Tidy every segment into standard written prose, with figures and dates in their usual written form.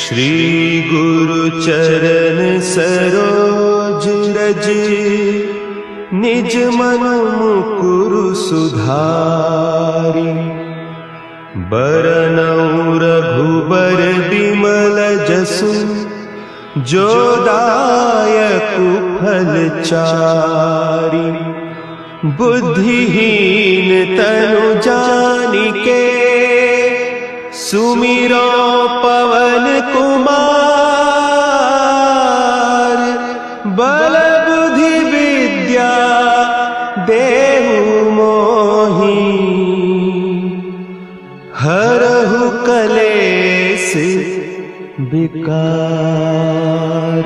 श्री गुरु चरण सरोज रज, निज मन मुकुरु सुधारि। बरनउँ रघुबर बिमल जसु, जो दायकु फल चारि। बुद्धिहीन तनु जानिके, सुमिरो पवन कुमार। बल बुद्धि विद्या देहु मोहि, हरहु कलेस विकार।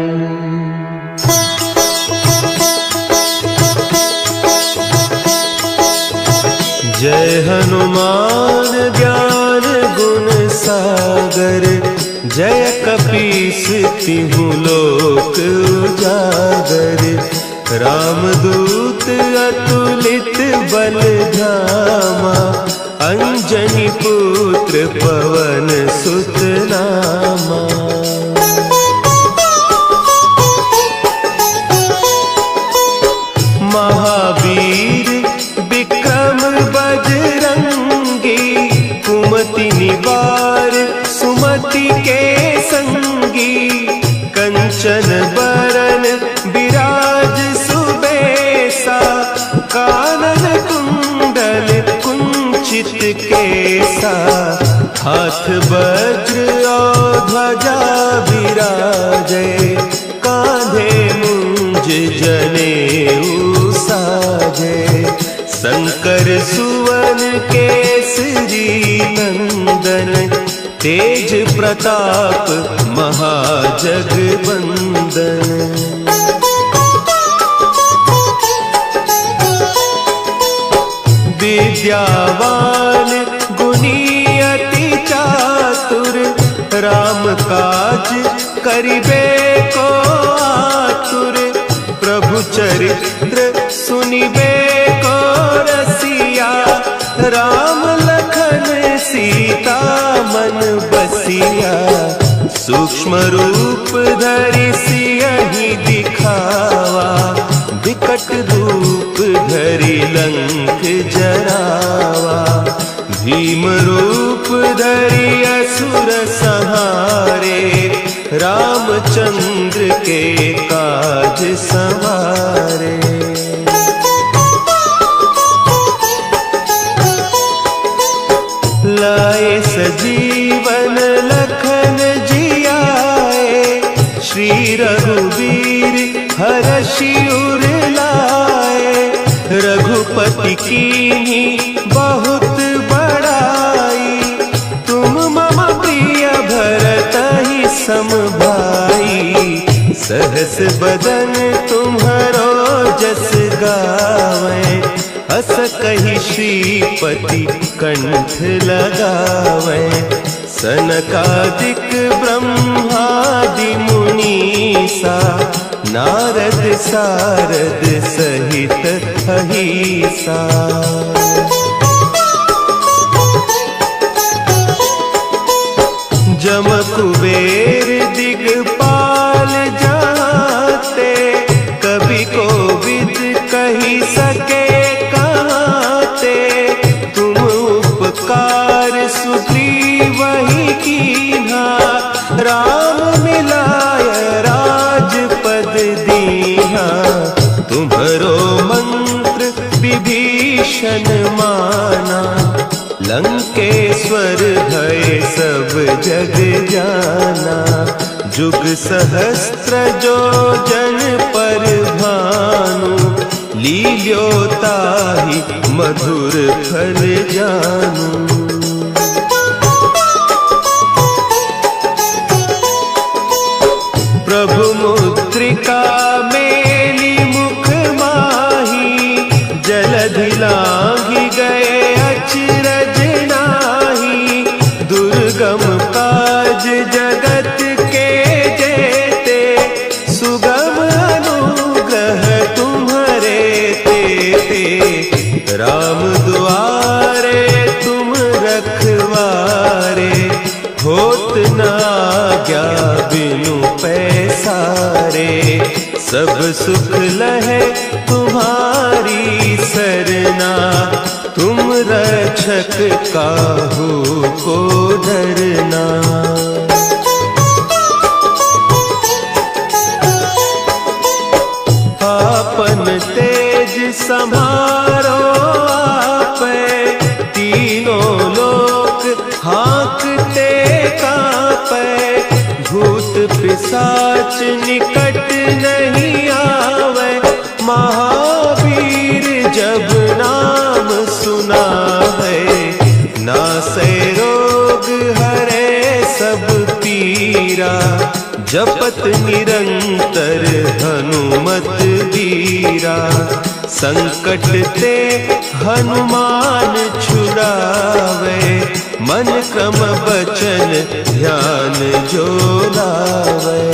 जय हनुमान ज्ञान गुण सागर, जय कपीस तिहु लोक उजागर। रामदूत अतुलित बल धामा, अंजनी पुत्र पवन सुत नामा। महावीर विक्रम बजरंगी, कुमति निवार सुमति के संगी। कंचन बरन विराज सुबेसा, कानन कुंडल कुंचित केसा। हाथ वज्र और ध्वजा विराजे, कांधे मुंज जनेऊ साजे। शंकर सुवन केसरी नंदन, तेज प्रताप महाजगवंदन। विद्यावान गुणी अति चातुर, राम काज करिबे को आतुर। प्रभु चरित्र सुनिबे को रसिया, राम लखन सीता मन बसिया। सूक्ष्म रूप धरि सियहि दिखावा, विकट रूप धरि लंक जरावा। भीम रूप धरि असुर संहारे, रामचंद्र के काज सवारे। लाए सजीवन लखन जियाए, श्री रघुवीर हरषि उर लाए। रघुपति कीन्ही बहुत बड़ाई, तुम मम प्रिय भरतहि सम भाई। सहस बदन तुम्हरो जस गावें, हस कहि श्रीपति कंठ लगावें। सनकादिक ब्रह्मादि मुनीसा, नारद सारद सहित अहीसा। जम कुबेर दिगपाल जाते, कवि कोविद कहि सके कहते। तुम उपकार सुग्रीवहि कीन्हा, राम मिलाय राजपद दीन्हा। तुम्हरो मंत्र विभीषण माना, लंकेश्वर भय सब जग जाना। जुग सहस्त्र जो जन पर भानु, लील्योताहि मधुर फल जानू। प्रभु मुद्रिका मेली मुख माही, जलधि लांघि गए अचरज नाही। दुर्गम काज जगत के जेते, सुगम अनुग्रह तुम्हरे तेते। राम दुआरे तुम रखवारे, होत न आज्ञा बिनु पैसारे। सब सुख लहे तुम्हारी सरना, तुम रक्षक काहू को डरना। आपन तेज संभारो आपे, तीनों लोक हाँकते कांपे। भूत पिशाच निकट नहीं आवे, महावीर जब नाम सुनावे। नासै रोग हरे सब पीरा, जपत निरंतर हनुमत बीरा। संकट ते हनुमान छुड़ावे, मन क्रम बचन ध्यान जो लावे।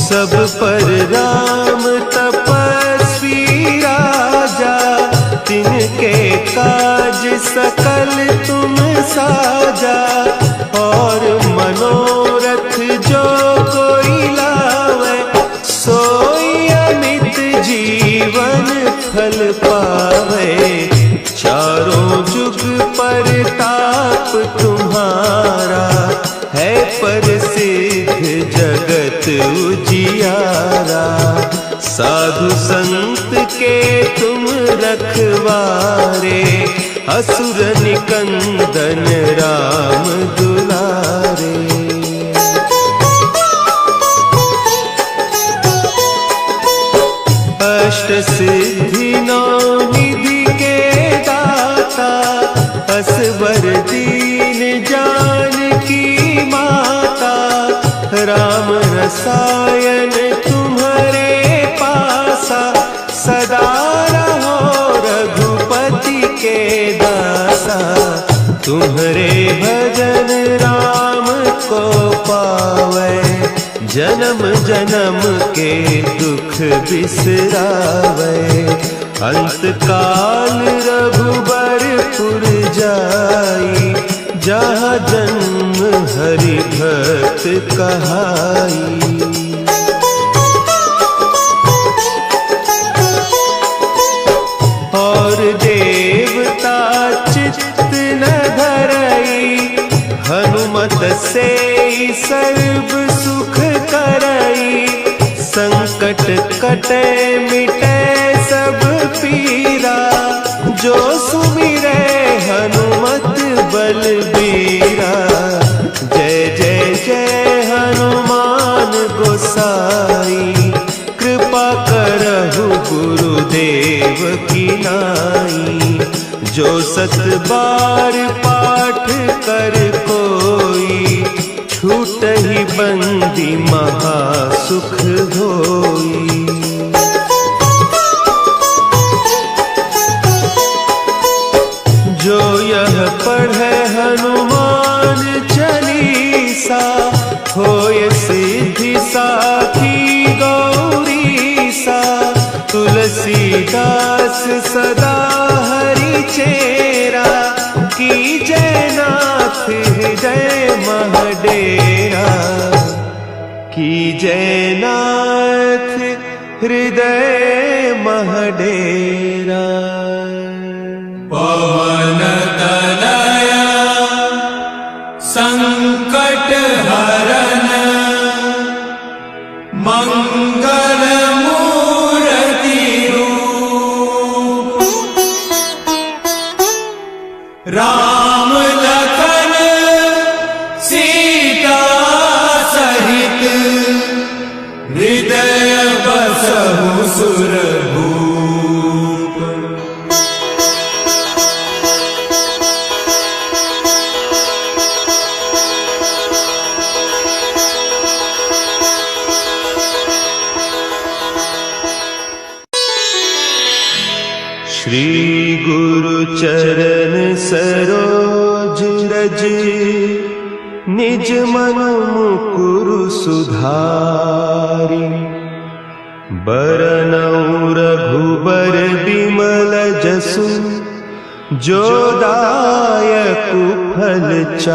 सब पर राम तपस्वी राजा, तिनके काज सकल तुम साजा। और मनोरथ जो कोई लावे, सोई अमित जीवन फल पावे। चारों जुग परताप तुम्हारा, है प्रसिद्ध जगत उजियारा। साधु संत के तुम रखवारे, असुर निकंदन राम दुलारे। अष्ट सिद्धि नौ निधि के दाता, असवर दीन जानकी माता। राम रसायन तुम्हारे पासा, सदा रहो रघुपति के दासा। तुम्हारे भजन राम को पावे, जन्म जन्म के दुख बिसरावे। अंत काल रघुबरपुर जाई, जहाँ जन्म हरि भक्त कहाई। और देवता चित्त न धरई, हनुमत से सर्व सुख करई। संकट कटे मिटे सब पीरा, जो सुमिरे हनुमत बलबीरा। जय जय जय हनुमान गोसाई, कृपा करहु गुरुदेव की नाई। जो सत बार पाठ कर कोई, छूटहि बंदी महा सुख होई। जो यह पढ़े हनुमान चालीसा, होय सिद्धि साखी गौरीसा। तुलसीदास सदा हरि चेरा, कीजय नाथ हृदय महडेरा। कीजय नाथ हृदय महडेरा। पवन तनया संकट हरन, मंगल मूर्ति रूप। राम लखन सीता सहित, हृदय बसहु सुरभूप। श्री गुरु चरण सरोज रज, निज मन मुकुरु सुधारि। बरनउँ रघुबर बिमल जसु, जो दायक फलचारी।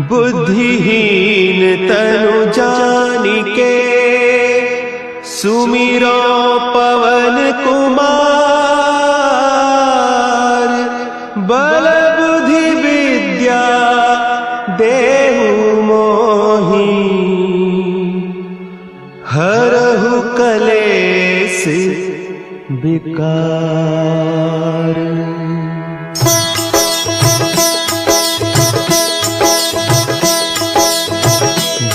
बुद्धिहीन तनु जानिके सुमिरो पवन कुमार। बल बुद्धि विद्या देहु मोहि हरहु कलेस विकार।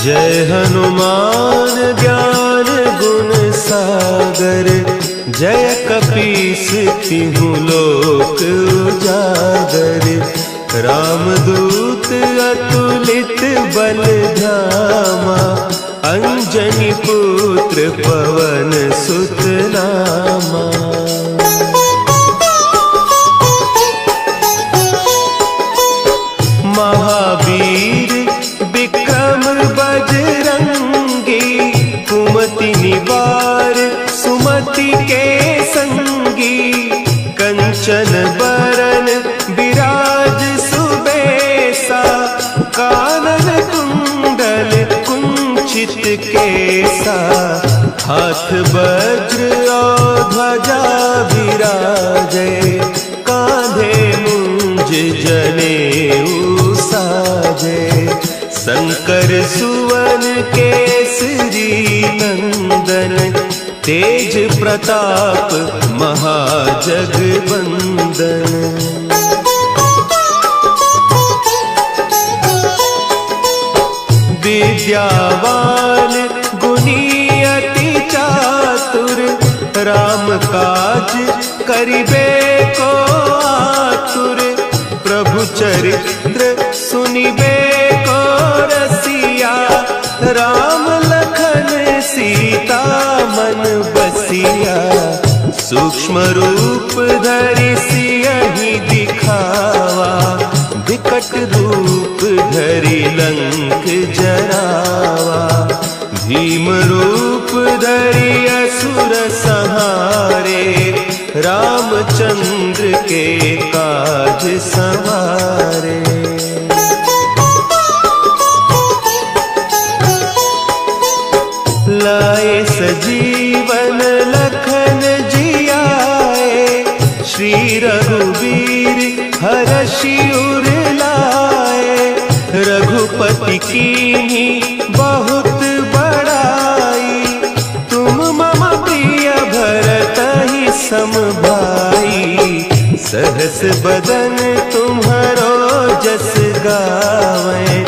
जय हनुमान ज्ञान गुण सागर। जय कपीस तिहु लोक उजागर। रामदूत अतुलित बल धामा। अंजनी पुत्र पवन सुत नामा। महावीर विक्रम बजरंगी। कुमति निवार सुमति के संगी। कंचन बरन विराज सुबेसा। कानन कुंडल कुंचित केसा। हाथ वज्र और ध्वजा विराजे। कांधे मुंज जनेऊ साजे। शंकर सुवन केसरी नंदन। तेज प्रताप महाजगवंदन। विद्यावान गुणी अति चातुर। राम काज करिबे को आतुर। प्रभु चरित्र सुनिबे को रसिया। राम लखन सीता मन बसिया। सूक्ष्म रूप धरि सियहि दिखावा। विकट रूप धरि लंक जरावा। भीम रूप धरि असुर संहारे। रामचंद्र के काज सवारे। लाए सजीवन लखन जियाए। श्री रघुवीर हरषि उर लाए। रघुपति कीन्ही बहुत बड़ाई। तुम मम प्रिय भरतहि सम भाई। सहस बदन तुम्हरो जस गावें।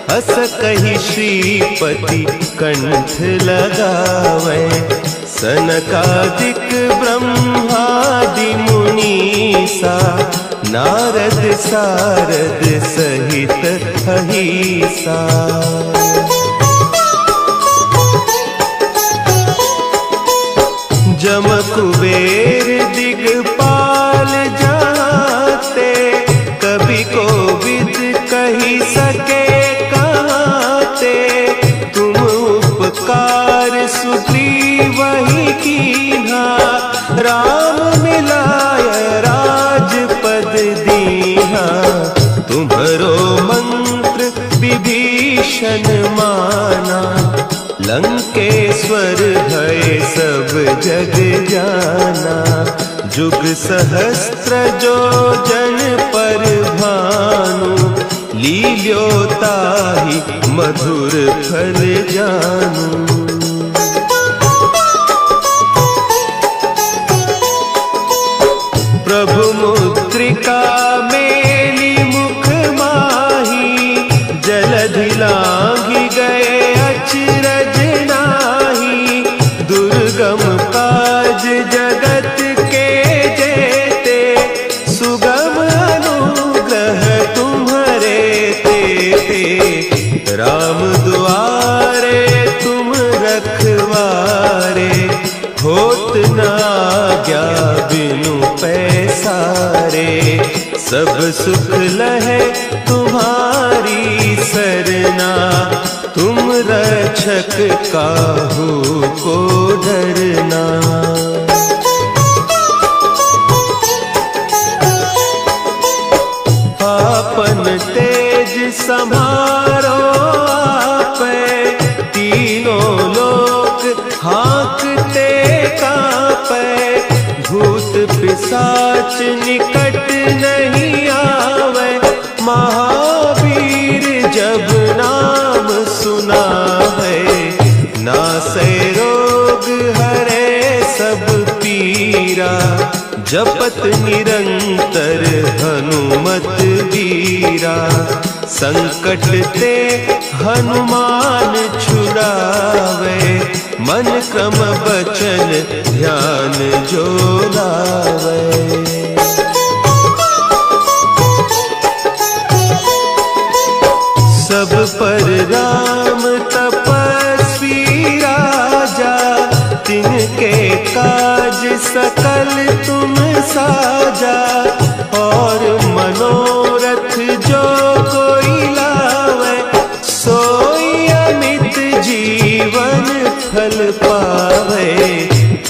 अस कहि श्रीपति कंठ लगावें। सनकादिक ब्रह्मादि मुनीसा। नारद सारद सहित अहीसा। जम कुबेर दिगपाल जाते। कवि कोविद कही सके कहते। तुम उपकार सुग्रीवहि कीन्हा। राम मिलाय राजपद दीन्हा। तुम्हरो मंत्र विभीषण माना। लंकेश्वर भय सब जग जाना। जुग सहस्त्र जो जन पर भानु। लील्योताहि मधुर फल जानू। प्रभु मुद्रिका मेली मुख माही। जलधि लांघि गए अचरज नाही। दुर्गम काज जगत के जेते। सुगम अनुग्रह तुम्हरे तेते। राम दुआरे तुम रखवारे। होत न आज्ञा बिनु पैसारे। सब सुख लहे तुम्हारी सरना। तुम रक्षक काहू को डरना। सम्हारो आपे, तीनों लोक हाँकते कांपे। भूत पिशाच निकट नहीं आवे, महावीर जब नाम सुनावे। नासै रोग हरे सब पीरा, जपत निरंतर हनुमत वीरा। संकट ते हनुमान छुड़ावे, मन क्रम बचन ध्यान जो लावे। सब पर राम तपस्वी राजा, तिनके काज सकल तुम साजा। और मनोरथ जो कोई लावे, सोई अमित जीवन फल पावे।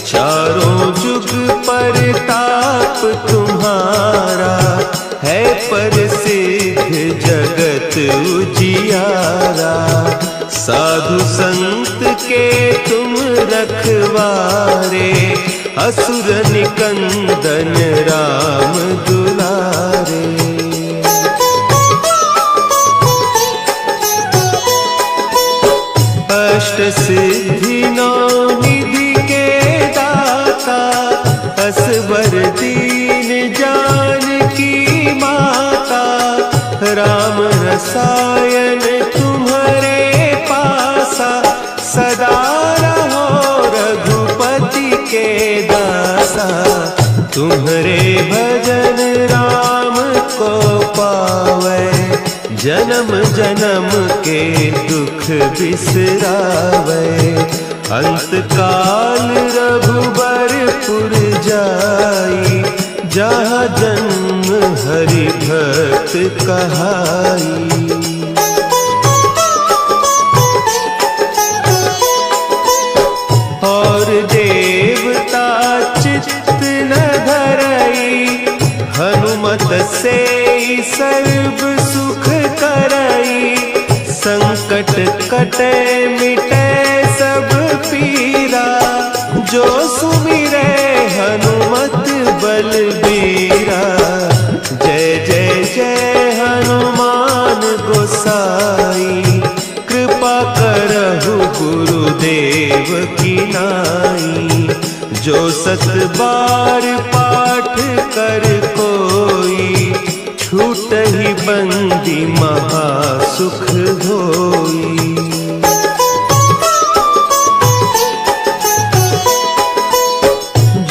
चारों जुग परताप तुम्हारा, है प्रसिद्ध जगत उजियारा। साधु संत के तुम रखवारे, असुर निकंदन राम दुलारे। अष्ट सिद्धि नौ निधि के दाता, असवर दीन जानकी माता। राम रसायन तुम्हारे पासा, सदा रहो रघुपति के दासा। तुम्हारे भजन राम को पावे, जन्म जन्म के दुख बिसरावे। अंत काल रघुबरपुर जाई, जहाँ जन्म हरि भक्त कहाई। और देवता चित्त न धरई, हनुमत से सर्व सुख करई। संकट कटे मिटे सब पीरा, जो सुमिरे हनुमत बलबीरा। जय जय जय हनुमान गोसाई, कृपा करहु गुरुदेव की नाई। जो सत बार पाठ कर कोई, छूट ही बंदी महासुख होई।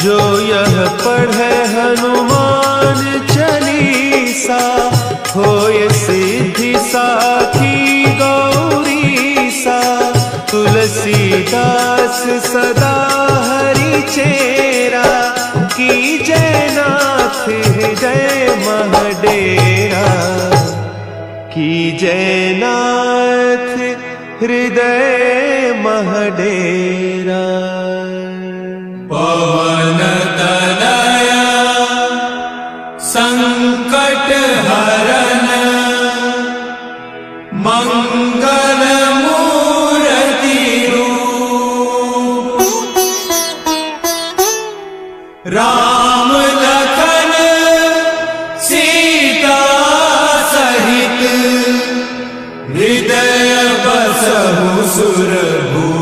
जो यह पढ़े हनुमान चालीसा, होय सिद्धि साखी गौरीसा। तुलसीदास सदा हरि चेरा, कीजय नाथ हृदय महडेरा। कीजय नाथ हृदय महडेरा। पवन तनया संकट हरन, मंगल मूर्ति रूप। राम लखन सीता सहित, हृदय बसहु सुरभूप।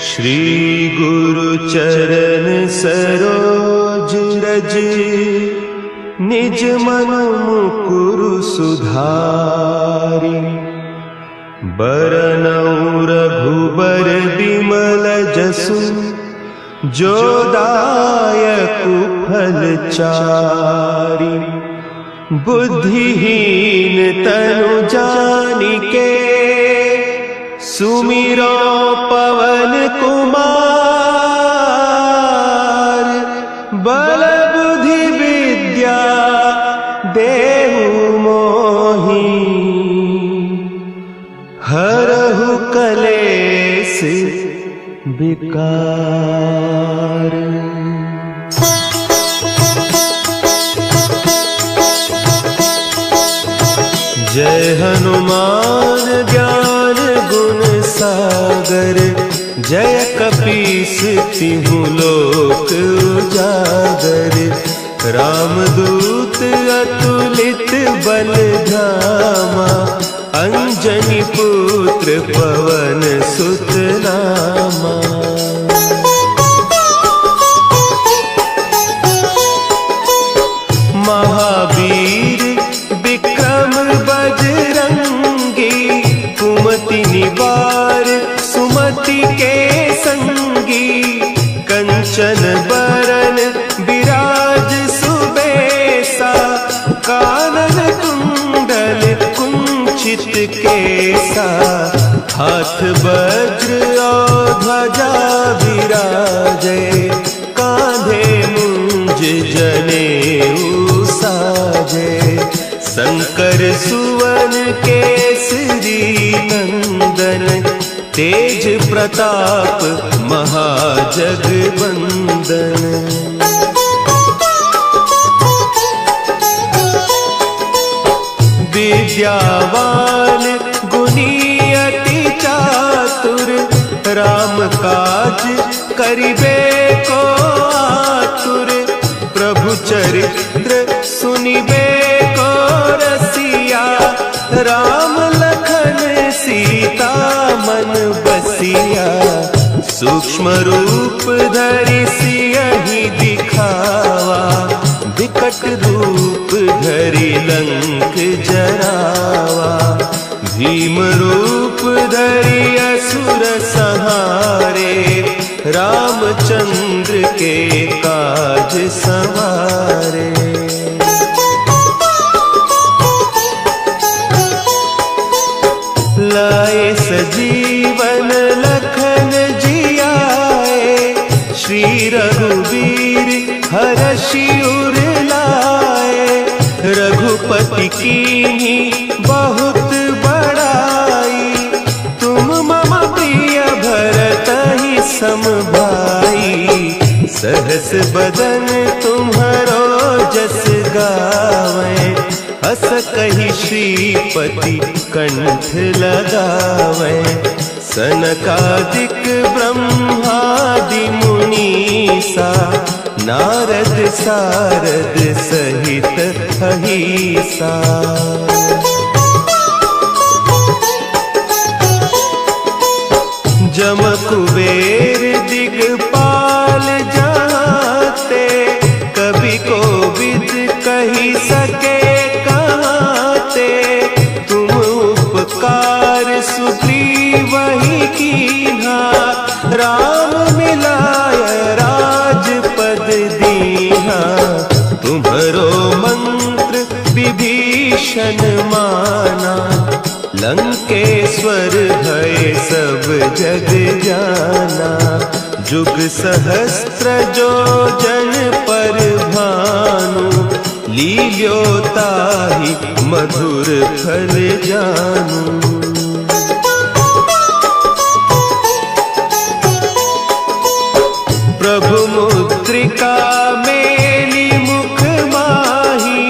श्री गुरु चरण सरोज रज, निज मन मुकुरु सुधारि। बरनउँ रघुबर बिमल जसु, जो दायकु फल चारि। बुद्धिहीन तनु जानिके, सुमिरो पवन कुमार। बल बुद्धि विद्या देहु मोहि, विकार। जय हनुमान ज्ञान गुण सागर, जय कपीस तिहु लोक उजागर। रामदूत अतुलित बल धामा, अंजनी पुत्र पवन सुत नामा। महावीर विक्रम बजरंगी, कुमति निवार सुमति के संगी। कंचन बरन विराज सुबेसा, कानन कुंडल कुंचित केसा। हाथ वज्र और ध्वजा विराजे, कांधे मुंज जनेऊ साजे। शंकर सुवन केसरी नंदन, तेज प्रताप महाजगवंदन। विद्यावान गुणी अति चातुर, राम काज करिबे को आतुर। प्रभु चरित्र सुनिबे को रसिया, राम लखन सीता मन बसिया। सूक्ष्म रूप धरि सियहि दिखावा, विकट रूप धरि लंक जरावा। भीम रूप धरि असुर संहारे, रामचंद्र के काज सवारे। लाए सजीवन लखन जियाए, श्री रघुवीर हरषि उर लाए। रघुपति कीन्ही बहुत बड़ाई, तुम मम प्रिय भरतहि सम भाई। सहस बदन तुम्हरो जस गावें, हस कहि श्रीपति कंठ लगावें। सनकादिक ब्रह्मादि मुनीसा, नारद सारद सहित अहीसा। जम कुबेर दिगपाल जाते, कवि कोविद कही सके कहते। तुम उपकार सुग्रीवहि कीन्हा, राम मिलाय राजपद दीन्हा। तुम्हरो मंत्र विभीषण माना, लंकेश्वर भय सब जग जाना। जुग सहस्त्र जो जन पर भानु, लील्योताहि मधुर फल जानू। प्रभु मुद्रिका मेली मुख माही,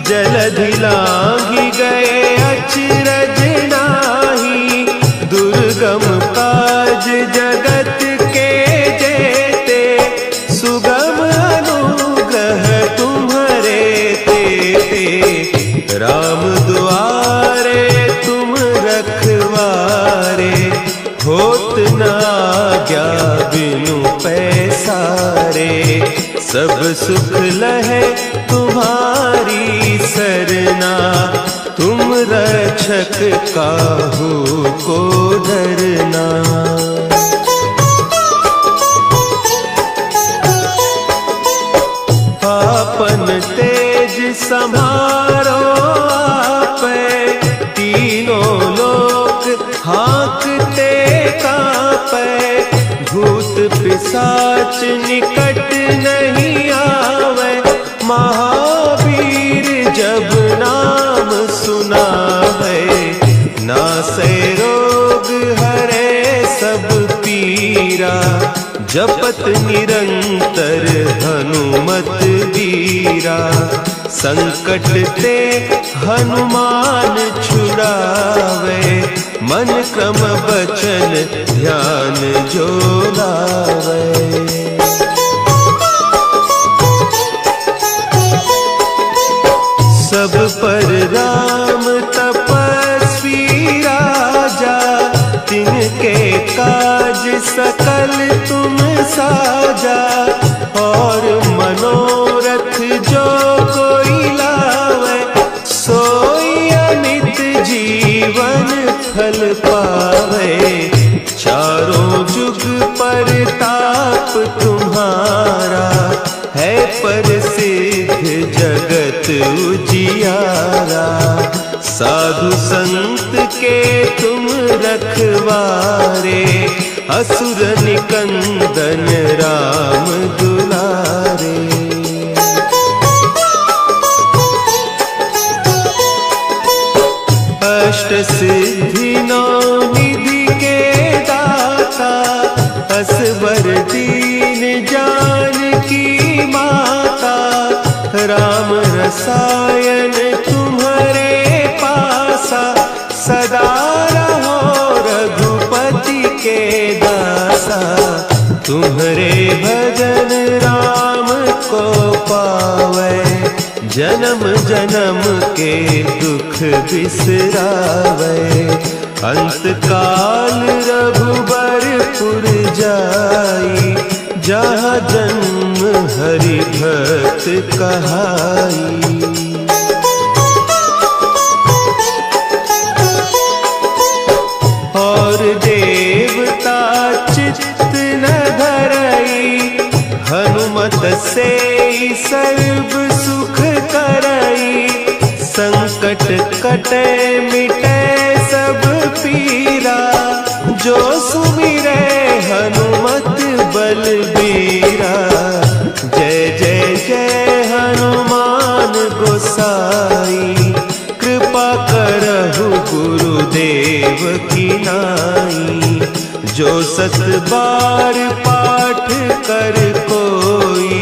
जलधि लांघि गए अचरज नाही। दुर्गम काज जगत के जेते, सुगम अनुग्रह तुम्हरे तेते। राम दुआरे तुम रखवारे, होत न आज्ञा बिनु पैसारे। सब सुख लहे तुम्हारी सरना, तुम रक्षक काहू को डरना। आपन तेज समारो आपे, तीनों लोक हाँकते कांपे। भूत पिशाच निकट नहीं आवे, महावीर जब नाम सुना है। नासै रोग हरे सब पीरा, जपत निरंतर हनुमत वीरा, संकट ते हनुमान छुड़ावे, मन क्रम बचन ध्यान जो लावे। सब पर राम तपस्वी राजा, तिनके काज सकल तुम साजा, और मनोरथ जो कोई लावे, सोई अमित जीवन फल पावे। चारों जुग परताप तुम्हारा, है प्रसिद्ध जगत उजियारा। साधु संत के तुम रखवारे, असुर निकंदन राम दुलारे। अष्ट सिद्धि नौ निधि के दाता, असवर दीन जानकी माता। राम रसायन तुम्हारे पासा, सदा रहो रघुपति के दासा। तुम्हारे भजन राम को पावे, जन्म जन्म के दुख बिसरावे। अंत काल रघुबरपुर जाई, जहाँ जन्म हरि भक्त कहाई। और देवता चित्त न धरई, हनुमत से सर्व सुख करई। संकट कटे मिटे सब पीरा, जो सुमिरे हनुमत बलबीरा। जय जय जय हनुमान गोसाई, कृपा करहु गुरुदेव की नाई। जो सत बार पाठ कर कोई,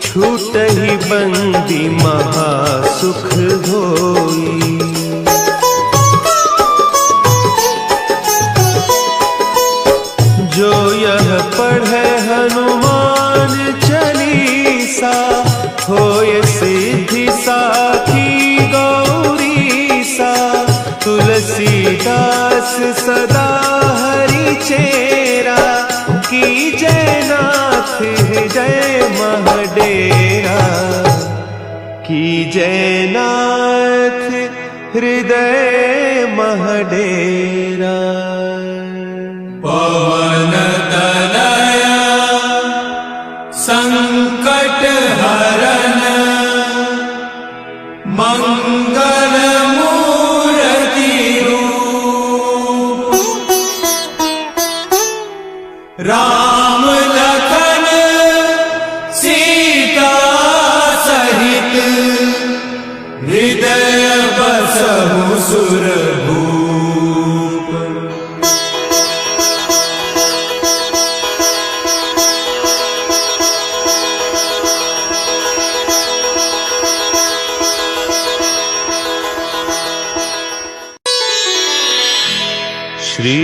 छूटहि बंदी महासुख होई। जो यह पढ़े हनुमान चालीसा, होय सिद्धि साखी गौरीसा। तुलसीदास सदा हरि चेरा, कीजय नाथ हृदय महडेरा। कीजय नाथ हृदय महडेरा। पवन तनया संकट हरन, मंगल मूर्ति रूप। राम लखन सीता सहित, हृदय बसहु सुरभूप। श्री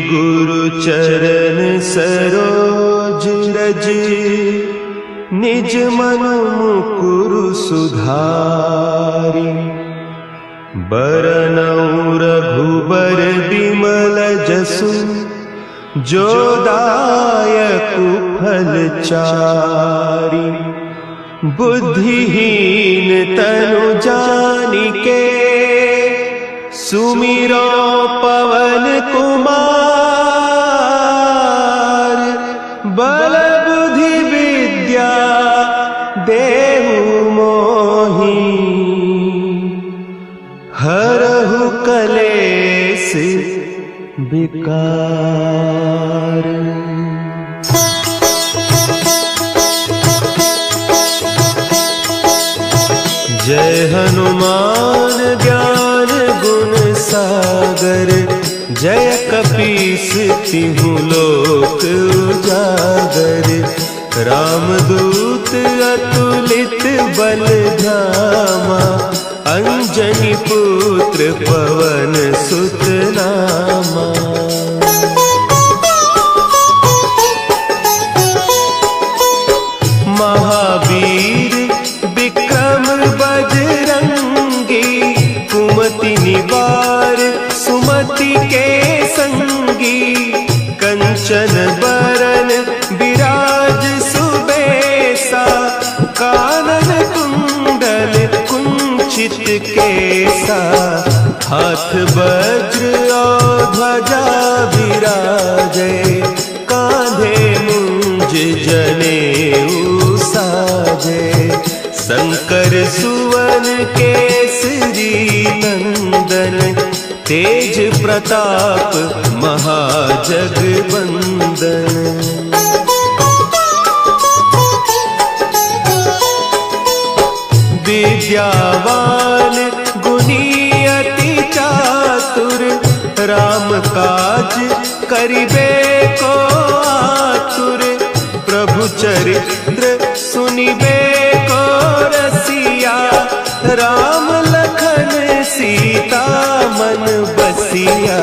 गुरु चरण सरोज रज, निज मनु मुकुरु सुधारि। बरनउँ रघुबर बिमल जसु, जो दायकु फल चारि। बुद्धिहीन तनु जानिके, सुमिरो पवन कुमार। बल बुद्धि विद्या देहु मोहि, हरहु कलेस विकार। जय हनुमान ज्ञान गुण सागर, जय कपीस तिहु लोक उजागर, रामदूत अतुलित बल धामा, अंजनी पुत्र पवन सुत नामा। महावीर विक्रम बजरंगी, कुमति निवार सुमति के संगी, कंचन बरन विराज सुबेसा, कानन कुंडल कुंचित केसा, हाथ वज्र और ध्वजा विराजे, कांधे मुंज जनेऊ साजे, शंकर सुवन केसरी नंदन, तेज प्रताप महाजगवंदन। विद्यावान गुणी अति चातुर, राम काज करिबे को आतुर, प्रभु चरित्र सुनिबे को रसिया, राम लखन सीता मन बसिया,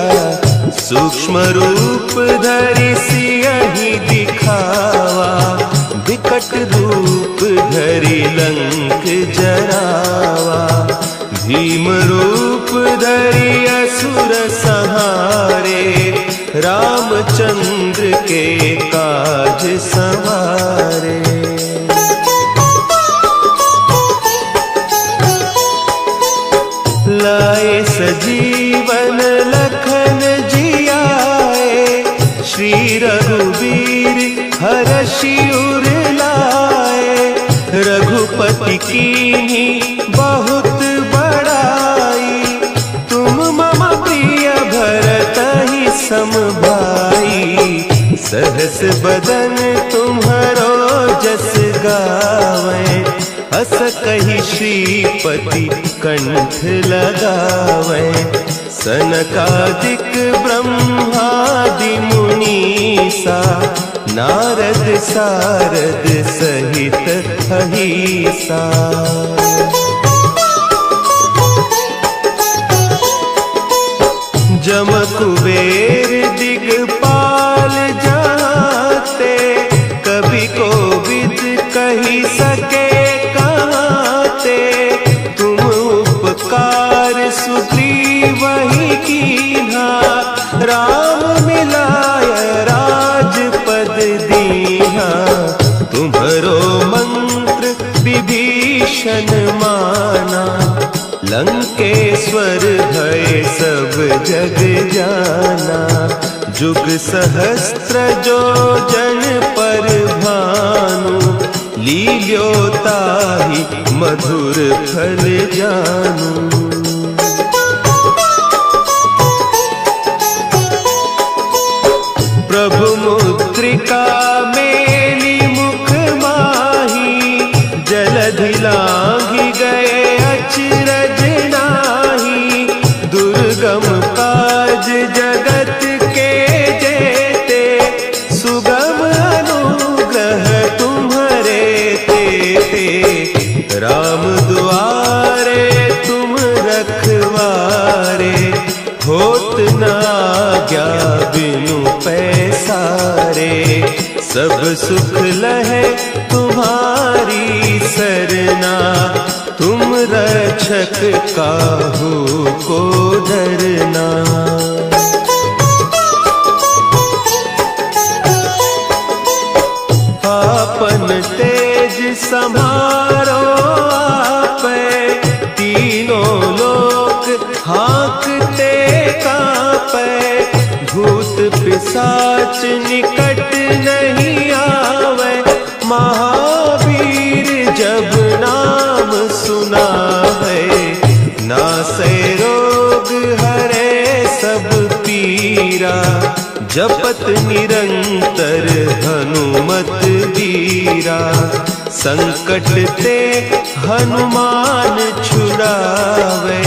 सूक्ष्म रूप धरि सियहि दिखावा, विकट रूप धरि लंक जरावा, भीम रूप धरि असुर संहारे, रामचंद्र के काज संवारे। लाए सजीवन लखन जियाए, श्री रघुवीर हरषि उर लाए, रघुपति कीन्ही बहुत बड़ाई, तुम मम प्रिय भरतहि सम भाई, सहस बदन तुम्हरो जस गावें, हस कहि श्रीपति कंठ लगावें, सनकादिक ब्रह्मादि मुनीसा, नारद सारद सहित अहीसा। जम कुबेर दिगपाल जाते, कभी कोविद कही सके कहते, तुम उपकार सुग्रीवहि कीन्हा, राम मिलाय राजपद दीन्हा, तुम्हरो मंत्र विभीषण माना, लंकेश्वर भय सब जग जाना, जुग सहस्त्र जो जन पर भानु, लील्योताहि मधुर फल जानू। प्रभु मुद्रिका मेली मुख माही, जलधि लांघि गए अचरज नाही, दुर्गम काज जगत के जेते, सुगम अनुग्रह तुम्हरे तेते, राम दुआरे तुम रखवारे, होत न आज्ञा बिनु पैसारे, सब सुख लहे तुम्हारी सरना, तुम रक्षक काहू को डरना। आपन तेज समारो आपै, तीनों लोक हाँकते कांपै, भूत पिशाच निकट नहीं आवे, महावीर जब नाम सुना है, नासै रोग हरे सब पीरा, जपत निरंतर हनुमत वीरा, संकट ते हनुमान छुड़ावे,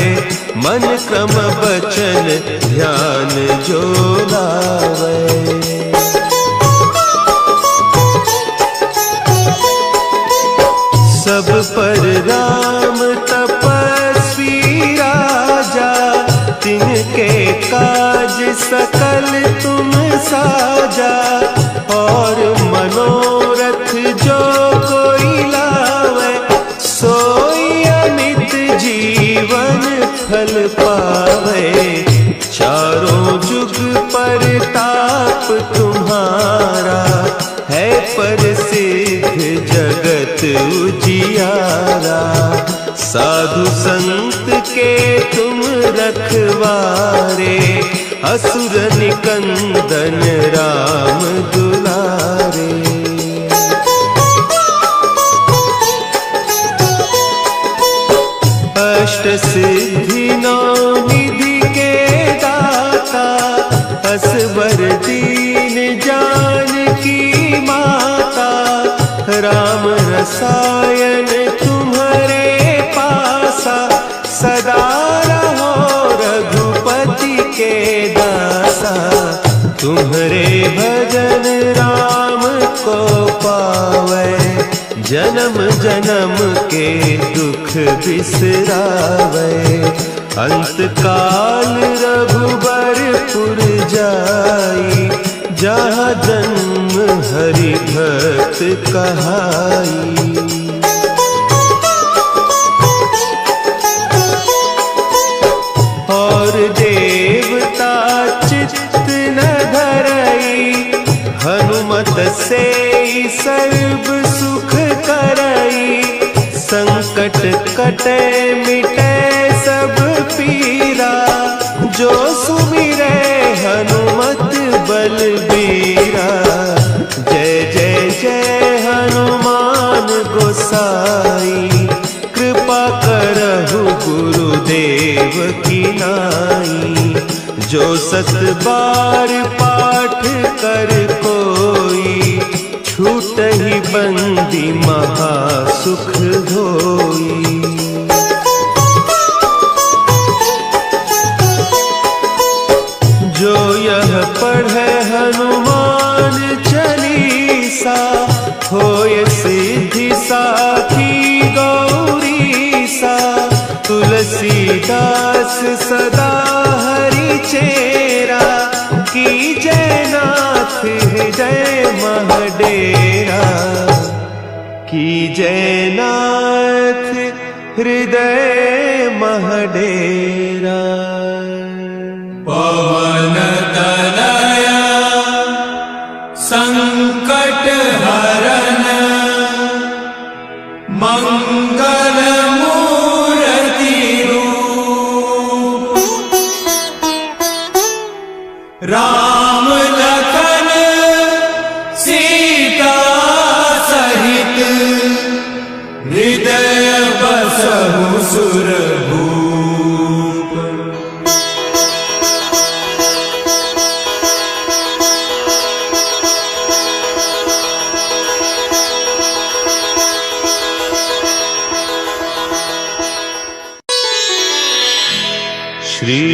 मन क्रम बचन ध्यान जो लावे। सब पर राम तपस्वी राजा, तिनके काज सकल तुम साजा। और मनोरथ जो कोई लावे, सोई अमित जीवन फल पावे। चारों जुग परताप तुम्हारा, है प्रसिद्ध जगत उजियारा। साधु संत के तुम रखवारे, असुर निकंदन राम दुलारे। अष्ट सिद्धि नौ निधि के दाता, असवर दीन जानकी माता। राम रसायन तुम्हारे पासा, सदा रहो रघुपति के दासा। तुम्हारे भजन राम को पावे, जन्म जन्म के दुख बिसरावे। अंत काल रघुबरपुर जाई, जहाँ जन्म हरि भक्त कहाई। और देवता चित्त न धरई, हनुमत से सर्व सुख करई। संकट कटे मिटे सब पीरा, जो सुमिरे हनुमत बलबीरा। जय जय जय हनुमान गोसाई, कृपा करहु गुरुदेव की नाई। जो सत बार पाठ कर कोई, छूटहि बंदी महासुख होई। जो यह पढ़े हनुमान चालीसा, होय सिद्धि साखी गौरीसा। तुलसीदास सदा हरि चेरा, की जयनाथ हृदय महडेरा। की जयनाथ हृदय महडेरा। पवन तनया संकट हरन, मंगल मूर्ति रूप। राम लखन सीता सहित, हृदय बसहु सुरभूप। श्री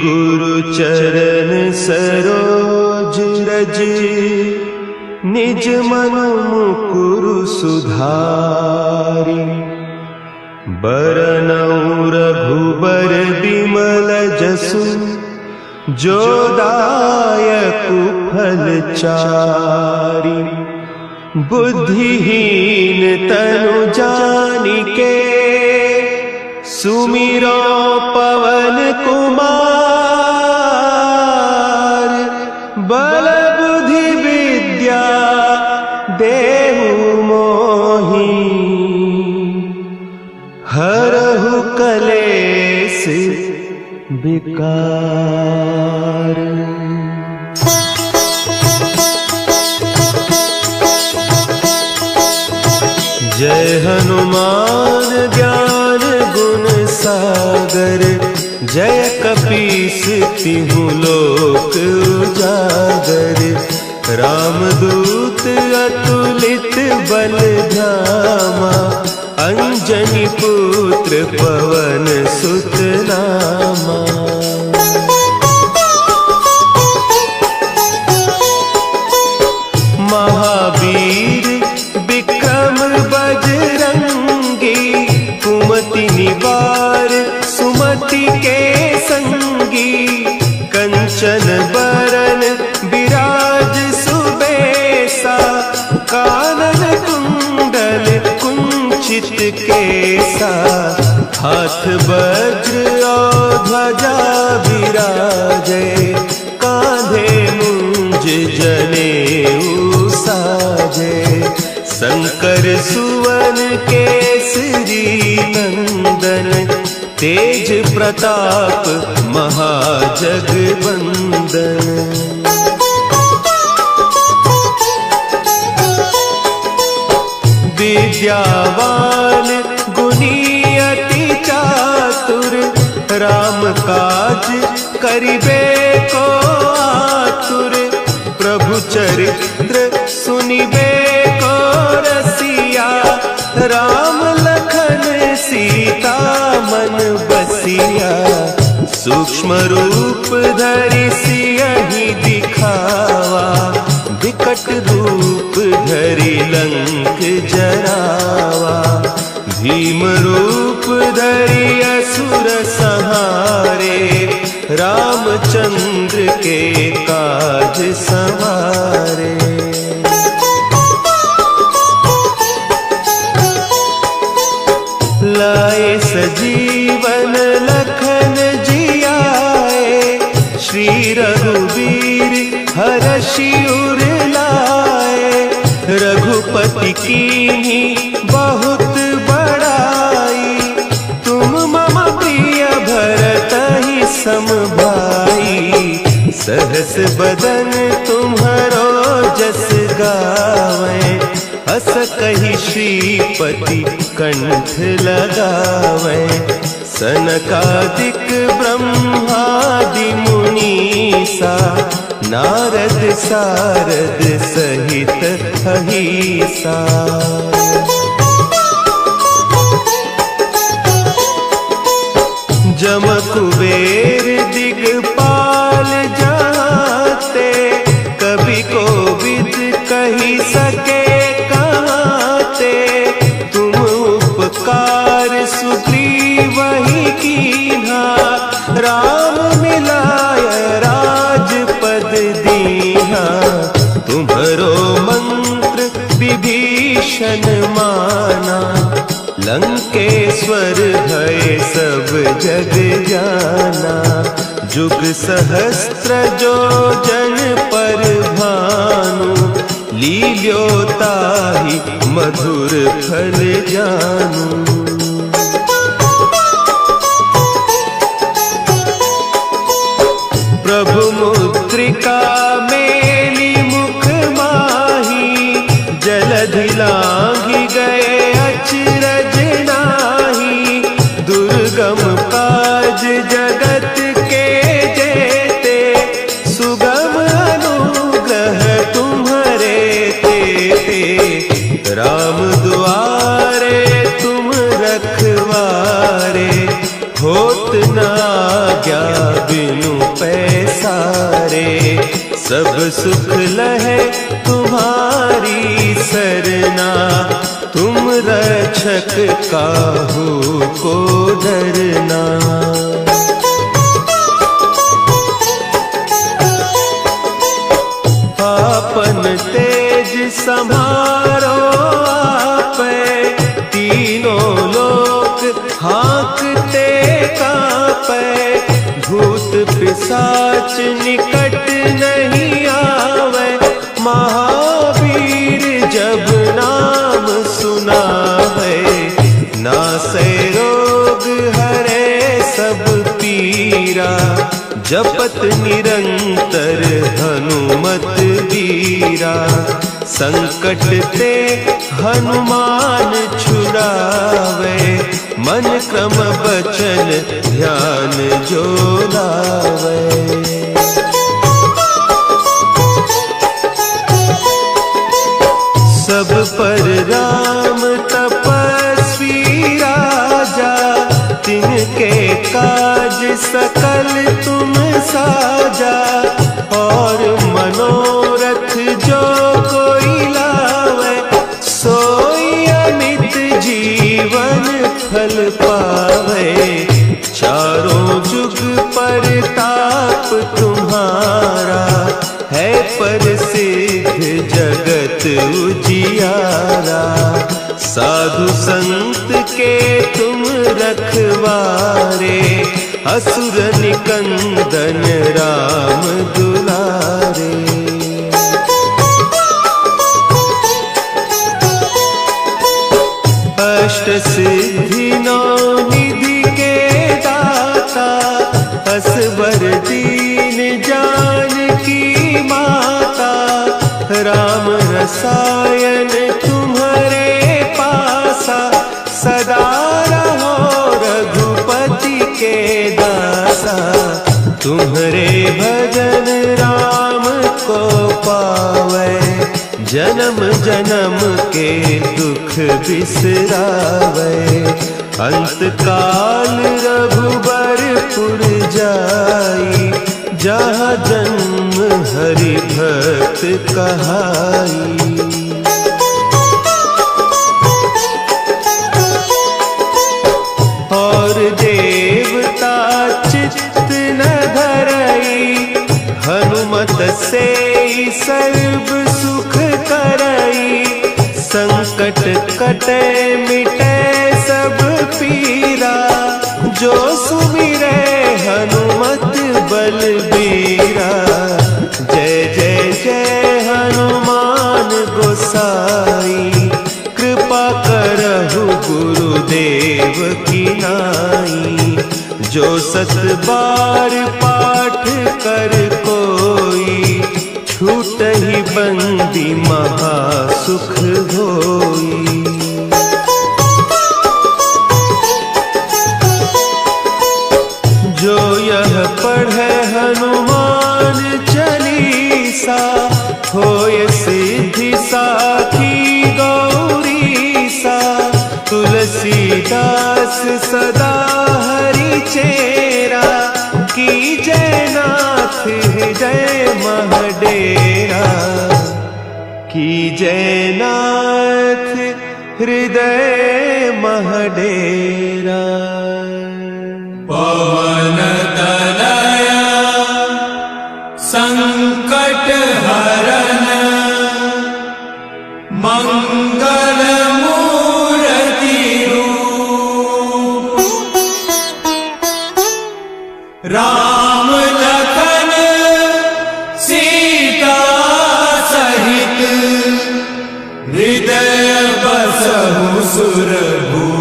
गुरु चरण सरोज रज, निज मन मुकुरु सुधारि। बरनउँ रघुबर बिमल जसु, जो दायकु फल चारि। बुद्धिहीन तनु जानिके, सुमिरो पवन कुमार। बल बुद्धि विद्या देहु मोहि, हरहु कलेस विकार। जय हनुमान ज्ञान गुण सागर, जय कपीस तिहु लोक उजागर। रामदूत अतुलित बल धामा, अंजनी पुत्र पवन सुत नामा। महावीर विक्रम बजरंगी, कुमति निवार सुमति के संगी। कंचन बरन विराज सुबेसा, कानन कुंडल कुंचित केसा। हाथ वज्र और ध्वजा विराजे, कांधे मुंज जनेऊ साजे। शंकर सुवन केसरी नंदन, तेज प्रताप महाजगवंदन। विद्यावान गुणी अति चातुर, राम काज करिबे को आतुर। प्रभु चरित्र सुनिबे को रसिया, राम लखन सीता मन बसिया। सूक्ष्म रूप धरि सियहि दिखावा, विकट रूप धरि लंक जरावा। भीम रूप धरि असुर संहारे, रामचंद्र के काज संवारे। लाए सजीवन लखन जियाए, श्री रघुवीर हरषि उर लाए। रघुपति कीन्ही बहुत बड़ाई, तुम मम प्रिय भरतहि सम भाई। सहस बदन तुम्हरो जस गावें, हस कहि श्रीपति कंठ लगावें। सनकादिक ब्रह्मादि मुनीसा, नारद सारद सहित अहीसा। जम कुबेर दिगपाल जाते, कवि कोविद कही सके कहते। तुम उपकार सुग्रीवहि कीन्हा, राम मिलाय राजपद दीन्हा। तुम्हरो मंत्र विभीषण माना, लंकेश्वर भय सब जग जाना। जुग सहस्त्र जो जन पर भानु, लील्योताहि मधुर फल जानू। प्रभु मुद्रिका मेली मुख माही, जलधि लांघि गए अचरज नाही। दुर्गम काज जगत के जेते, सुगम अनुग्रह तुम्हरे तेते। राम दुआरे तुम रखवारे, होत न आज्ञा बिनु पैसारे। सब सुख लहे तुम्हारी सरना, तुम रक्षक काहू को डरना। आपन तेज संभारो आपै, तीनों लोक हाँकते कांपै। भूत पिशाच निकट नहीं आवे, महावीर जब नाम सुनावे। नासै रोग हरे सब पीरा, जपत निरंतर हनुमत वीरा। संकट ते हनुमान छुड़ावे, मन क्रम बचन ध्यान जो लावे। सब पर राम तपस्वी सकल तुम साजा, और मनोरथ जो कोई लावे, सोई अमित जीवन फल पावे। चारों जुग परताप तुम्हारा, है प्रसिद्ध जगत उजियारा। साधु संत के तुम रखवारे, असुर निकंदन राम दुलारे। अष्ट सिद्धि नौ निधि के दाता, असवर दीन जानकी माता। राम रसायन तुम्हारे पासा, सदा रहो रघुपति के दासा। तुम्हारे भजन राम को पावे, जन्म जन्म के दुख बिसरावे। अंत काल रघुबरपुर जाई, जहाँ जन्म हरि भक्त कहाई। और देवता चित्त न धरई, हनुमत से सर्व सुख करई। संकट कटे मिटे सब पीरा, जो सुमिरे हनुमत बलबीरा। जय जय जय हनुमान गोसाई, कृपा करहु गुरुदेव की नाई। जो सत बार पाठ कर कोई, छूटहि बंदी महासुख होई। जो यह पढ़े हनुमान चालीसा, होय सिद्धि साखी गौरीसा। तुलसीदास सदा हरि चेरा, की जय नाथ हृदय महडेरा। की जय नाथ हृदय महडेरा। पवन तनया संकट हरन, मंगल मूर्ति रूप। राम लखन सीता सहित, हृदय बसहु सुरभूप।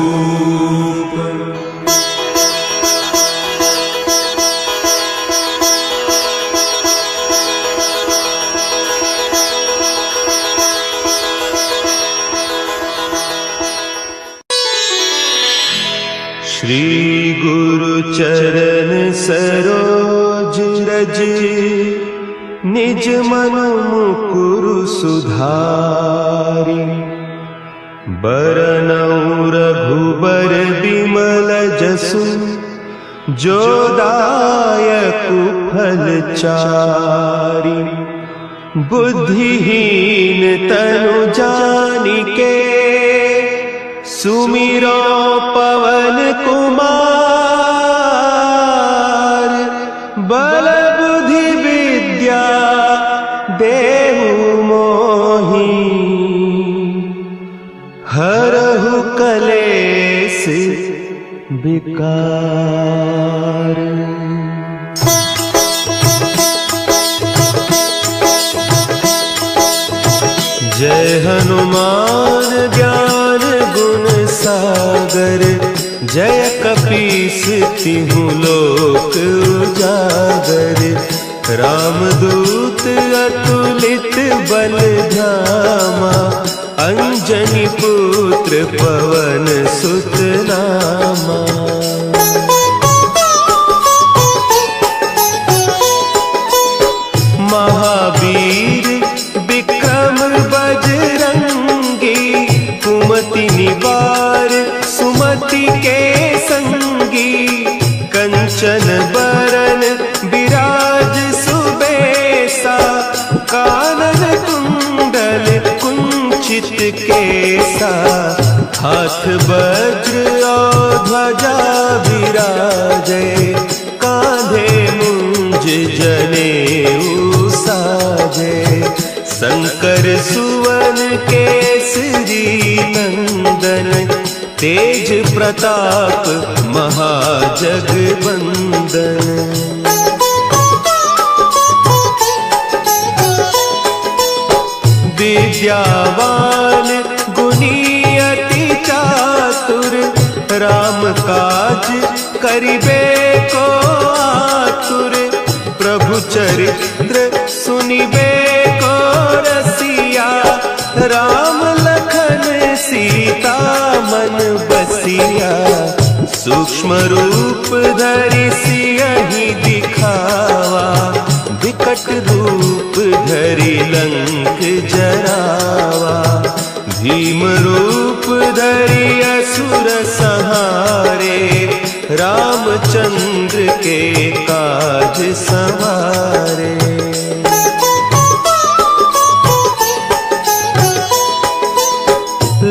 श्री गुरु चरण सरोज रज, निज मन मुकुरु सुधारि। बरनउँ रघुबर बिमल जसु, जो दायकु फल चारि। बुद्धिहीन तनु जानिके, सुमिरो पवन कुमार। बल बुद्धि विद्या देहु मोहि, हरहु कलेस विकार। जय हनुमान ज्ञान गुण सागर, जय कपीस तिहु लोक उजागर। रामदूत अतुलित बल धामा, अंजनी पुत्र पवन सुत नामा। महावीर विक्रम बजरंगी, कुमति निवार सुमति के संगी। कंचन मूंछित केसा, हाथ वज्र और ध्वजा विराजे, कांधे मुंज जनेऊ साजे। शंकर सुवन केसरी नंदन, तेज प्रताप महाजगवंदन। विद्यावान गुणी अति चातुर, राम काज करिबे को आतुर। प्रभु चरित्र सुनिबे को रसिया, राम लखन सीता मन बसिया। सूक्ष्म रूप धरि सियहि दिखावा, विकट रूप धरि लंक जरावा। भीम रूप धरि असुर संहारे, रामचंद्र के काज संवारे।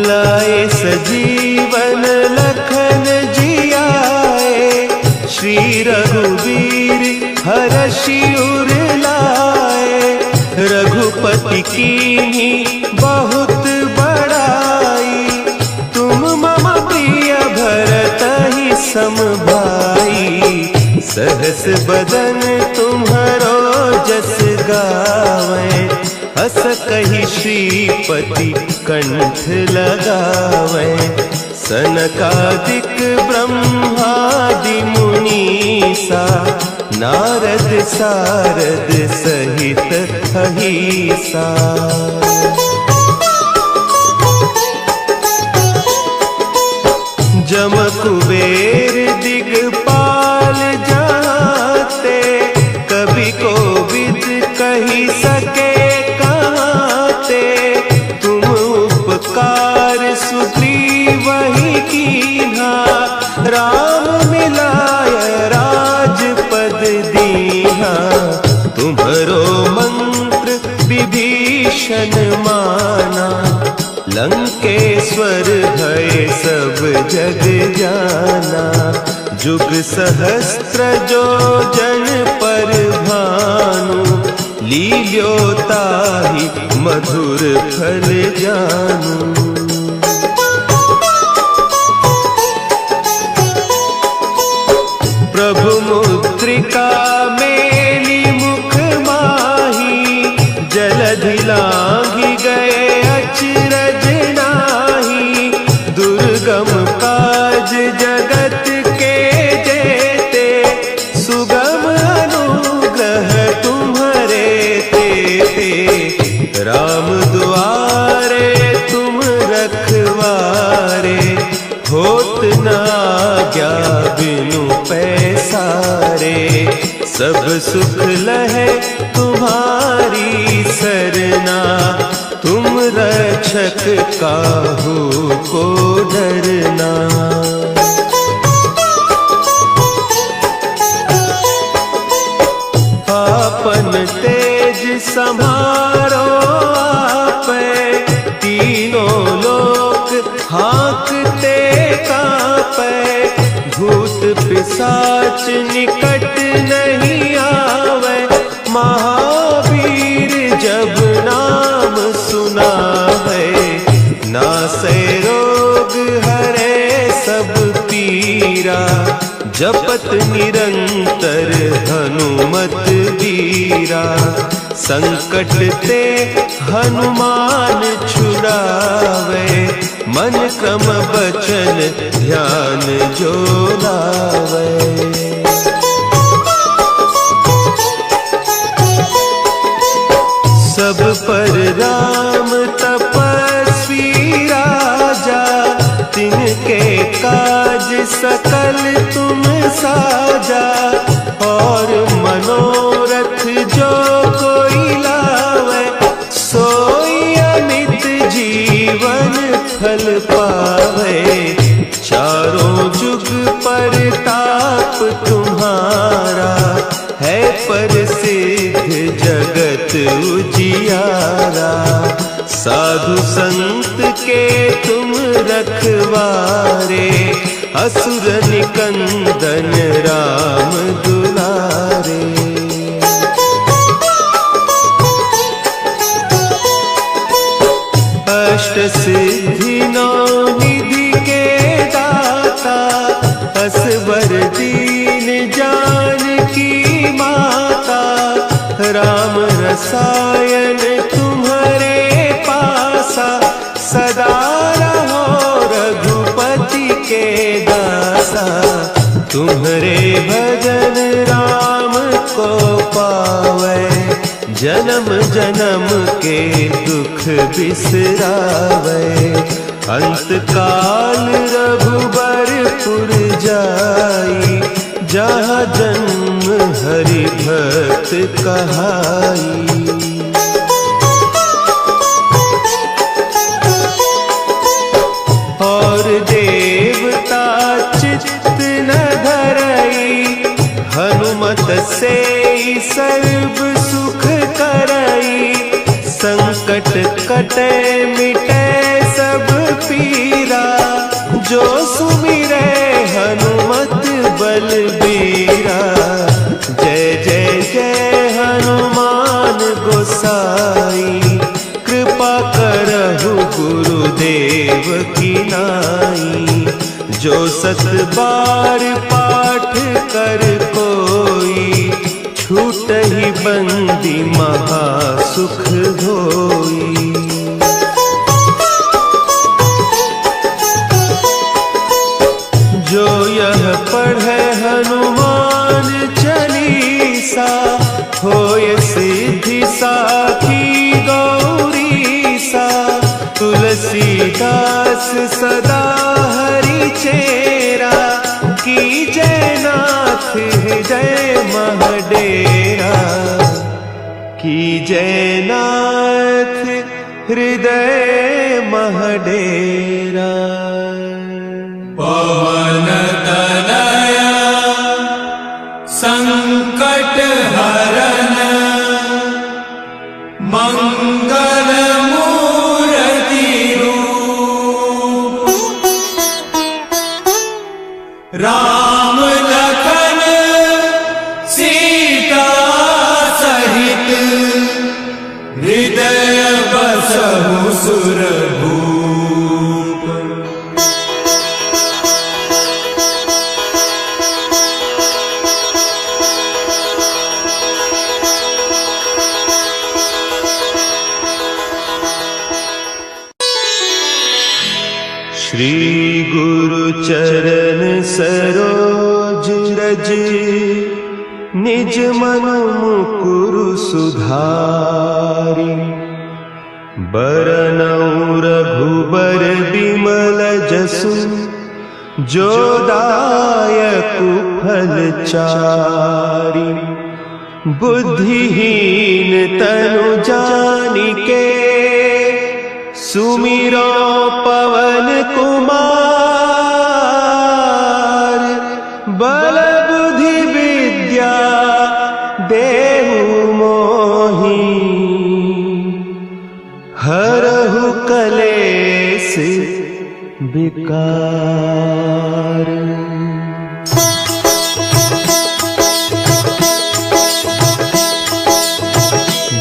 लाए सजीवन लखन जियाए, श्री रघुवीर हरषि उर लाए। रघुपति कीन्ही बहुत बड़ाई, तुम मम प्रिय भरतहि सम भाई। सहस बदन तुम्हरो जस गावें, हस कहि श्रीपति कंठ लगावें। सनकादिक ब्रह्मादि मुनीसा, नारद सारद सहित अहीसा। जम कुबेर दिगपाल जाते, कवि कोविद कहि सके कहते। तुम उपकार सुग्रीवहि कीन्हा, राम मिलाय राजपद दीन्हा। तुम्हरो मंत्र विभीषण माना, लंकेश्वर भय सब जग जाना। जुग सहस्त्र जो जन पर भानु, लील्यो ताहि मधुर फल जानू। प्रभु मुद्रिका मेली मुख माही, जलधि लांघि गए अचरज नाही। दुर्गम काज जगत के जेते, सुगम अनुग्रह तुम्हरे तेते। राम दुआरे तुम रखवारे, होत न आज्ञा बिनु पैसारे। सब सुख लहे तुम्हारी सरना, तुम रक्षक काहू को डरना। आपन तेज समारो आपे, तीनों लोक हाँकते कांपे। भूत पिशाच निकट नहीं आवे, महावीर जब नाम सुनावे। नासै रोग हरे सब पीरा, जपत निरंतर हनुमत बीरा। संकट ते हनुमान छुड़ावे, मन क्रम बचन ध्यान जो लावे। सब पर राम तपस्वी राजा, तिनके काज सकल तुम साजा। और मनोरथ जो कोई लावे, सोई अमित जीवन फल पावे। चारों जुग परताप तुम्हारा, है प्रसिद्ध जगत उजियारा। साधु संत के तुम रखवारे, असुर निकंदन राम दुलारे। अष्ट सिद्धि नौ निधि के दाता, असवर दीन जानकी माता। राम रसायन तुम्हारे पासा, सदा रहो रघुपति के दासा। तुम्हारे भजन राम को पावै, जन्म जन्म के दुख बिसरावै। अंत काल रघुबरपुर जाई, जहाँ जन्म हरि भक्त कहाई। और देवता चित्त न धरई, हनुमत से सर्व सुख करई। संकट कटे मिटे सब पीरा, जो सुमिरै हनुमत बलबीरा। जय जय जय हनुमान गोसाई, कृपा करहु गुरुदेव की नाई। जो सत बार पाठ कर कोई, छूटहि बंदी महा सुख होई। जो यह पढ़े हनुमान चालीसा, होय सिद्धि साखी गौरीसा। तुलसीदास सदा हरि चेरा, की जय नाथ हृदय महडेरा। की जय नाथ हृदय महडेरा। पवन तनया संकट हरन, मंगल मूर्ति रूप। राम लखन सीता सहित, हृदय बसहु सुरभूप। श्री गुरु चरण सरोज रज, निज मन मुकुरु सुधारि। बरनउँ रघुबर बिमल जसु, जो दायकु फल चारि। बुद्धिहीन तनु जानिके, सुमिरो पवन कुमार। बल बुद्धि विद्या देहु मोहि, हरहु कलेस विकार।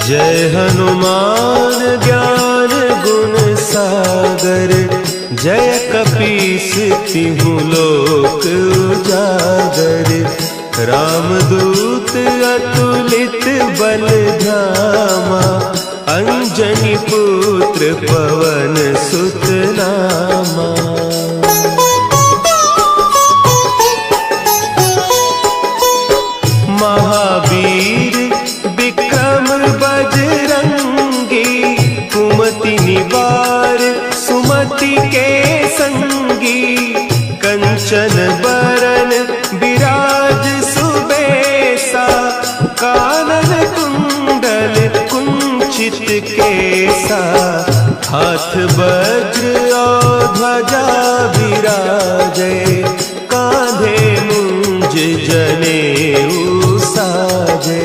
जय हनुमान ज्ञान गुण सागर, जय कपीस तिहु लोक उजागर। रामदूत अतुलित बल धामा, अंजनी पुत्र पवन सुत नामा। महावीर विक्रम बजरंगी, कुमति निवार सुमति के संगी। कंचन बरन विराज सुबेसा, कानन कुंडल कुंचित केसा। हाथ वज्र और ध्वजा विराजे, कांधे मुंज जनेऊ साजे।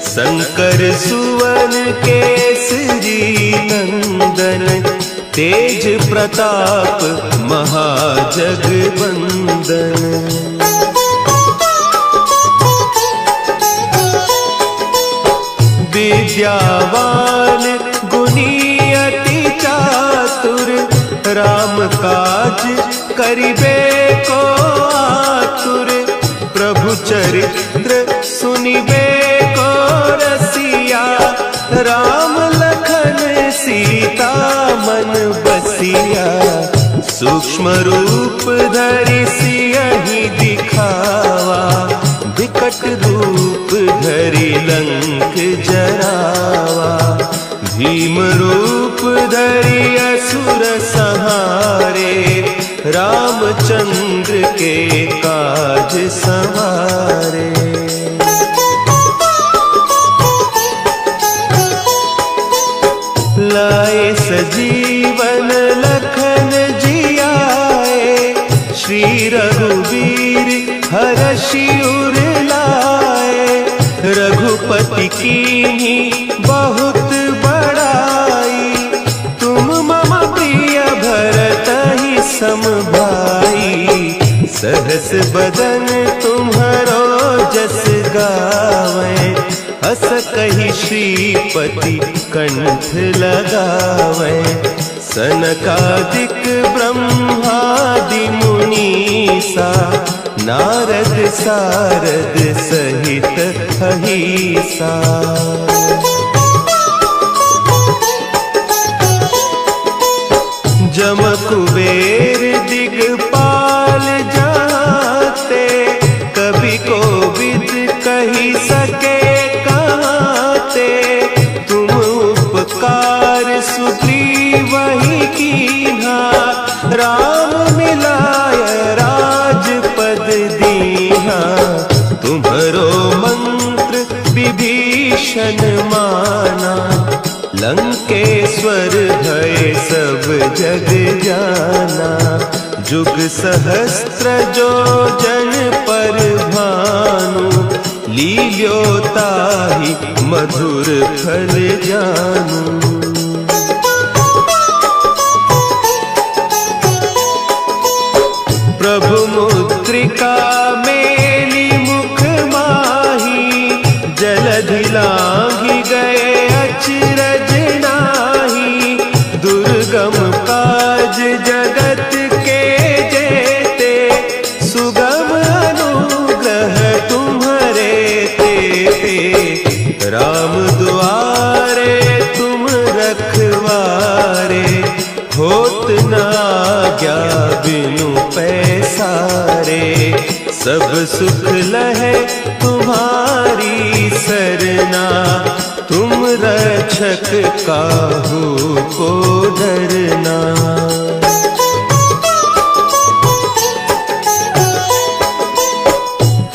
शंकर सुवन केसरी नंदन, नंदन तेज प्रताप महाजगबंदन। विद्यावान गुणी अति चातुर राम काज करिबे को आतुर। प्रभु चरित्र सुनिबे को रसिया राम लखन सीता मन बसिया। सूक्ष्म रूप धरि सियहि दिखावा विकट रूप धरि लंक जरावा। भीम रूप धरि असुर संहारे रामचंद्र के काज संवारे। लाए सजीवन लखन जियाए श्री रघुवीर हरषि उर लाए। रघुपति कीन्ही बहुत बड़ाई तुम मम प्रिय भरतहि सम भाई। सहस बदन तुम्हरो जस गावें हस कहि श्रीपति कंठ लगावें। सनकादिक ब्रह्मादि मुनीसा नारद सारद सहित अहीसा। जम कुबेर दिगपाल जाते कवि कोविद कही सके कहते। तुम उपकार सुग्रीवहि कीन्हा राम मिलाय राजपद दीन्हा। तुम्हरो मंत्र विभीषण माना लंकेश्वर भय सब जग जाना। जुग सहस्त्र जो जन पर भानु लील्यो ताहि मधुर फल जानू। प्रभु मुद्रिका मेली मुख माही जलधि लांघि गए अचरज नाही। दुर्गम काज जगत के जेते सुगम अनुग्रह तुम्हरे तेते। राम दुआरे तुम रखवारे होत न आज्ञा बिनु पैसारे। सब सुख लहे तुम्हारी सरना तुम रक्षक काहू को डरना।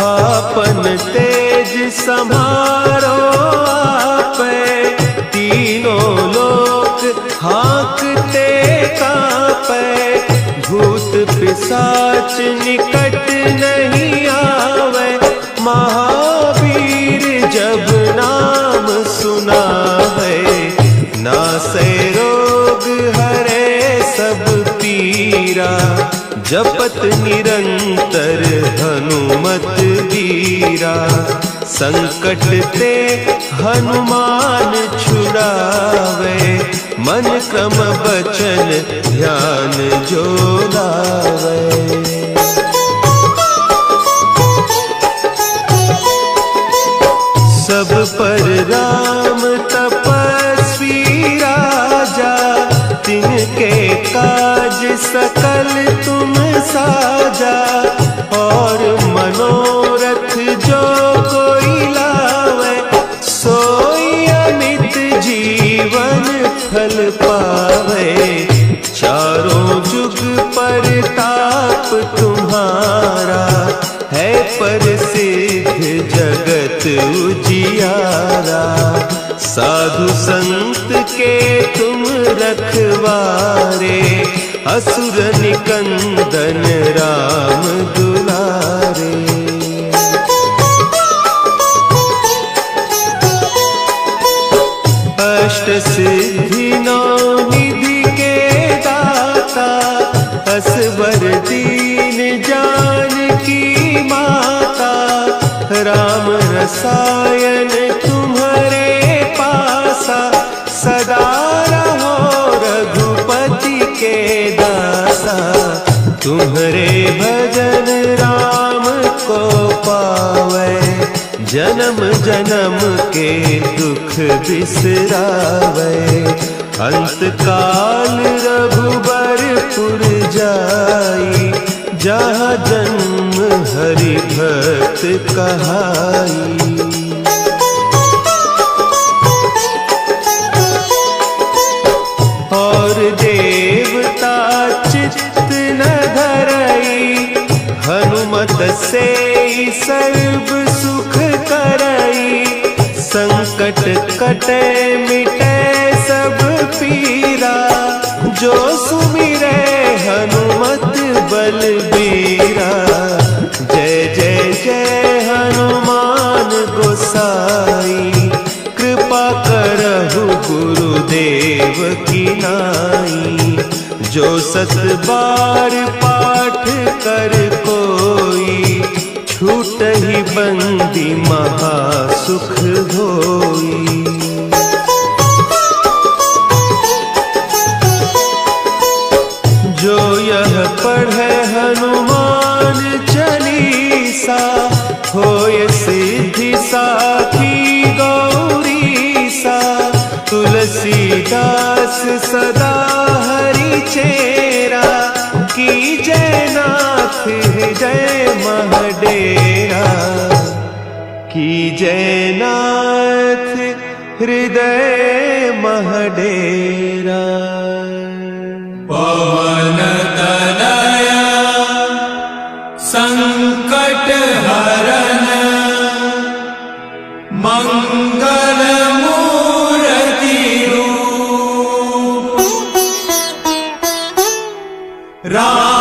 आपन तेज समारो आपे तीनों लोक हाँकते कापे। भूत पिशाच निकट नहीं आवे महावीर जब नाम सुना है। नासै रोग हरे सब पीरा जपत निरंतर हनुमत वीरा। संकट ते हनुमान छुड़ावे मन क्रम बचन ध्यान जो लावे। सब पर राम तपस्वी राजा तिनके काज सकल तुम साजा। और मनोरथ जो कोई लावे सोई अमित जीवन फल पावे। चारों जुग परताप तुम्हारा है प्रसिद्ध जगत उजियारा। साधु संत के तुम रखवारे असुर निकंदन राम दुलारे। अष्ट सिद्धि नौ निधि राम रसायन तुम्हारे पासा, सदा रहो रघुपति के दासा। तुम्हारे भजन राम को पावे, जन्म जन्म के दुख बिसरावे। अंत काल रघुबरपुर जाई, जहाँ जन्म हरि भक्त कहाई। और देवता चित्त न धरई, हनुमत से सर्व सुख करई। संकट कटे मिटे सब पीरा, जो सुमिरे हनुमत बलबीरा। जय जय जय हनुमान गोसाई, कृपा करहु गुरुदेव की नाई। जो सत बार पाठ कर कोई, छूटहि बंदी महासुख होई। जो यह पढ़े हनुमान चालीसा, होय सिद्धि साखी गौरीसा। तुलसीदास सदा हरि चेरा, की जय नाथ हृदय महडेरा। की जय नाथ हृदय महडेरा। पवन तनया संकट हरन, मंगल मूर्ति रूप। राम